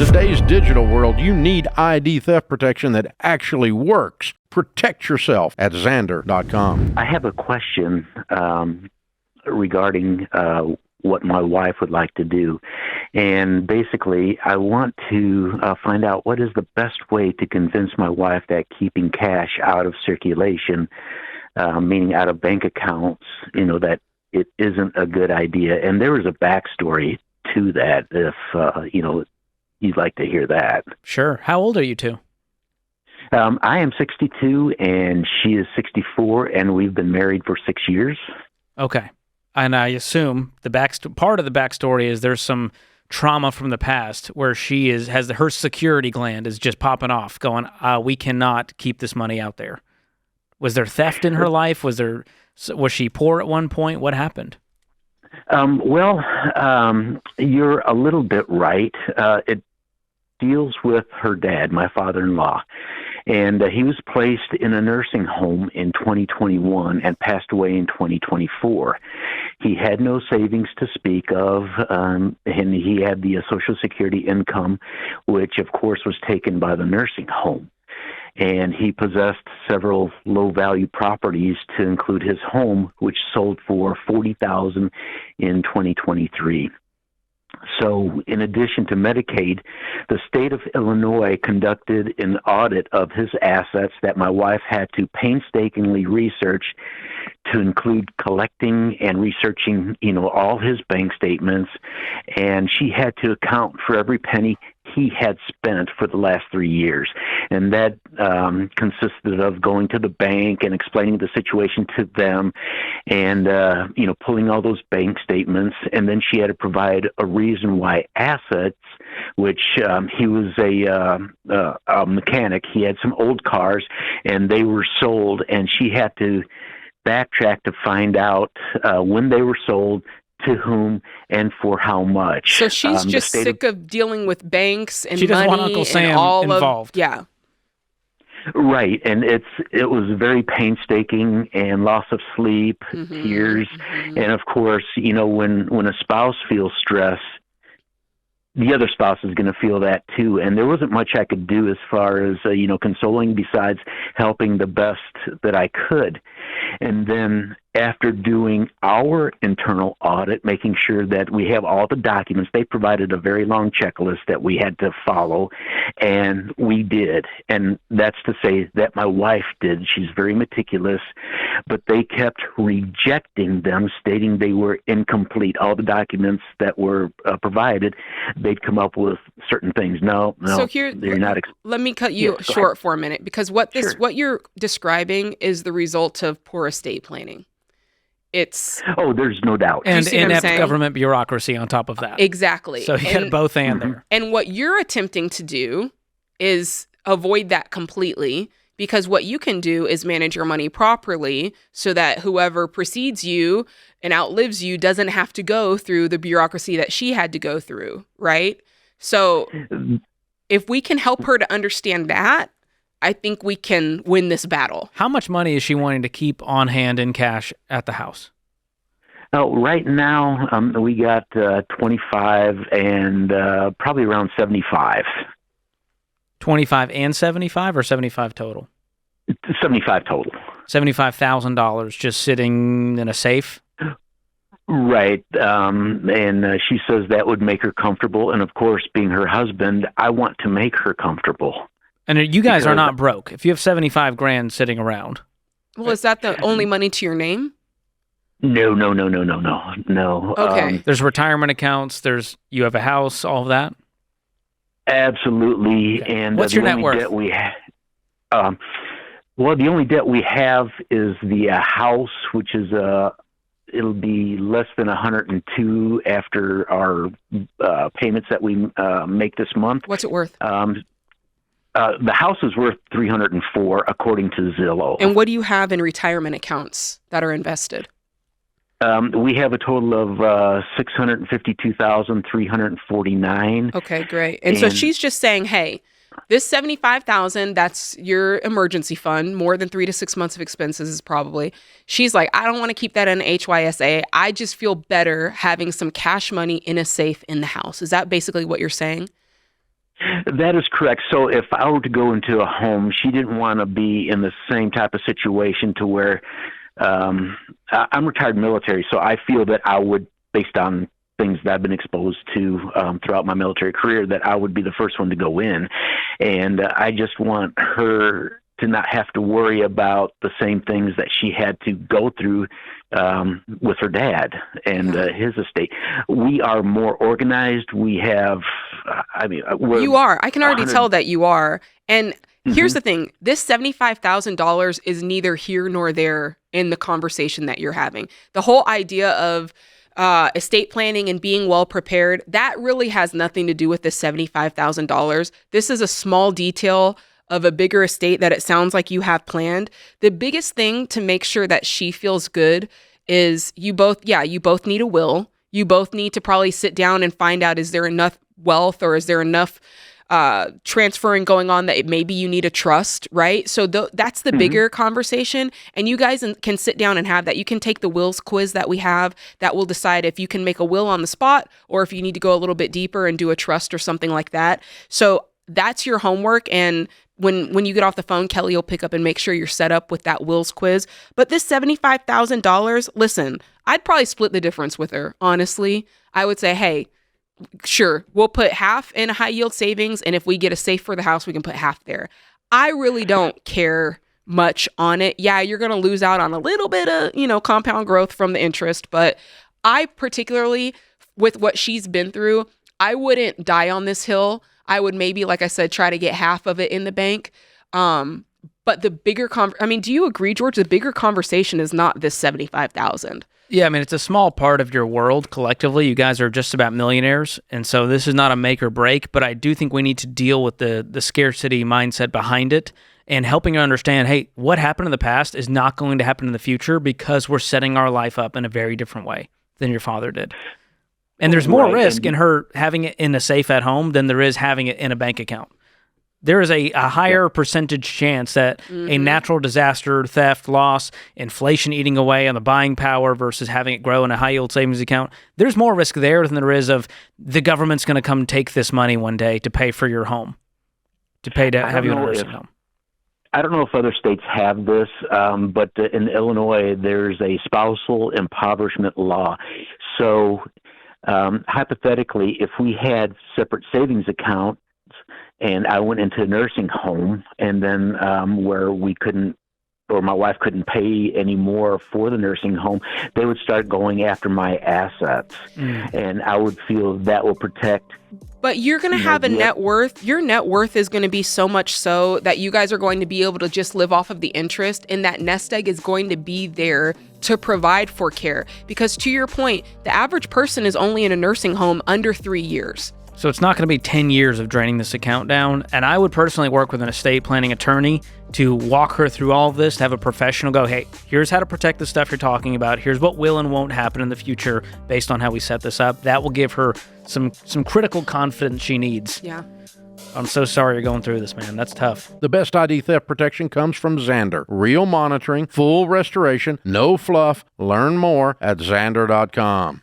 today's digital world, you need ID theft protection that actually works. Protect yourself at Xandr.com. I have a question regarding what my wife would like to do. And basically, I want to find out what is the best way to convince my wife that keeping cash out of circulation, meaning out of bank accounts, that it isn't a good idea. And there is a backstory to that if, you'd like to hear that. Sure. How old are you two? I am 62 and she is 64, and we've been married for 6 years. Okay. And I assume part of the backstory is there's some trauma from the past where she has her security gland is just popping off, going, we cannot keep this money out there. Was there theft in her life? Was she poor at one point? What happened? You're a little bit right. It deals with her dad, my father-in-law. And he was placed in a nursing home in 2021 and passed away in 2024. He had no savings to speak of, and he had the Social Security income, which, of course, was taken by the nursing home. And he possessed several low-value properties to include his home, which sold for $40,000 in 2023. So in addition to Medicaid, the state of Illinois conducted an audit of his assets that my wife had to painstakingly research to include collecting and researching, all his bank statements. And she had to account for every penny he had spent for the last 3 years. And that consisted of going to the bank and explaining the situation to them and, pulling all those bank statements. And then she had to provide a reason why assets, which he was a mechanic. He had some old cars and they were sold, and she had to backtrack to find out when they were sold, to whom, and for how much. So she's just sick of dealing with banks and she doesn't money want Uncle Sam and all involved. Yeah. Right, and it was very painstaking, and loss of sleep, tears, and of course, when a spouse feels stress, the other spouse is going to feel that too. And there wasn't much I could do as far as, consoling besides helping the best that I could. And then after doing our internal audit, making sure that we have all the documents, they provided a very long checklist that we had to follow, and we did. And that's to say that my wife did. She's very meticulous, but they kept rejecting them, stating they were incomplete. All the documents that were provided, they'd come up with certain things. No, so here, they're not. Let me cut you short for a minute, because what you're describing is the result of poor estate planning. There's no doubt. And inept government bureaucracy on top of that. Exactly. So you get both and there. And what you're attempting to do is avoid that completely, because what you can do is manage your money properly so that whoever precedes you and outlives you doesn't have to go through the bureaucracy that she had to go through, right? So if we can help her to understand that, I think we can win this battle. How much money is she wanting to keep on hand in cash at the house? Right now, we got 25 and probably around 75. 25 and 75, or 75 total? 75 total. $75,000 just sitting in a safe? Right. And she says that would make her comfortable. And of course, being her husband, I want to make her comfortable. And you guys are not broke. If you have 75 grand sitting around. Well, is that the only money to your name? No. Okay. There's retirement accounts. You have a house, all of that? Absolutely. Okay. And what's your net worth? Debt we have, the only debt we have is the house, which is it'll be less than 102 after our payments that we make this month. What's it worth? The house is worth $304 according to Zillow. And what do you have in retirement accounts that are invested? We have a total of $652,349. Okay, great. And so she's just saying, hey, this $75,000, that's your emergency fund, more than 3 to 6 months of expenses is probably. She's like, I don't want to keep that in HYSA. I just feel better having some cash money in a safe in the house. Is that basically what you're saying? That is correct. So if I were to go into a home, she didn't want to be in the same type of situation to where I'm retired military, so I feel that I would, based on things that I've been exposed to throughout my military career, that I would be the first one to go in. And I just want her to not have to worry about the same things that she had to go through with her dad and his estate. We are more organized. We have, you are. I can already tell that you are. And here's the thing. This $75,000 is neither here nor there in the conversation that you're having. The whole idea of estate planning and being well prepared, that really has nothing to do with the $75,000. This is a small detail of a bigger estate that it sounds like you have planned. The biggest thing to make sure that she feels good is you both need a will. You both need to probably sit down and find out, is there enough wealth or is there enough transferring going on that maybe you need a trust, right? So that's the bigger conversation. And you guys can sit down and have that. You can take the wills quiz that we have that will decide if you can make a will on the spot or if you need to go a little bit deeper and do a trust or something like that. So that's your homework. And when you get off the phone, Kelly will pick up and make sure you're set up with that wills quiz. But this $75,000, listen, I'd probably split the difference with her. Honestly, I would say, hey, sure, we'll put half in a high yield savings. And if we get a safe for the house, we can put half there. I really don't care much on it. Yeah, you're going to lose out on a little bit of, compound growth from the interest. But I particularly, with what she's been through, I wouldn't die on this hill. I would maybe, like I said, try to get half of it in the bank. But the bigger, do you agree, George? The bigger conversation is not this $75,000. Yeah, it's a small part of your world collectively. You guys are just about millionaires, and so this is not a make or break, but I do think we need to deal with the scarcity mindset behind it and helping you understand, hey, what happened in the past is not going to happen in the future because we're setting our life up in a very different way than your father did. And there's more risk in her having it in a safe at home than there is having it in a bank account. There is a higher percentage chance that a natural disaster, theft, loss, inflation eating away on the buying power versus having it grow in a high-yield savings account, there's more risk there than there is of the government's going to come take this money one day to pay for your home, to pay to have you in a nursing home. I don't know if other states have this, but in Illinois, there's a spousal impoverishment law. So hypothetically, if we had separate savings accounts and I went into a nursing home and then where we couldn't, or my wife couldn't pay any more for the nursing home, they would start going after my assets. And I would feel that will protect. But you're going to have a net worth. Your net worth is going to be so much so that you guys are going to be able to just live off of the interest, and that nest egg is going to be there to provide for care. Because to your point, the average person is only in a nursing home under 3 years. So it's not going to be 10 years of draining this account down. And I would personally work with an estate planning attorney to walk her through all of this, to have a professional go, hey, here's how to protect the stuff you're talking about. Here's what will and won't happen in the future based on how we set this up. That will give her some critical confidence she needs. Yeah. I'm so sorry you're going through this, man. That's tough. The best ID theft protection comes from Xander. Real monitoring, full restoration, no fluff. Learn more at Xander.com.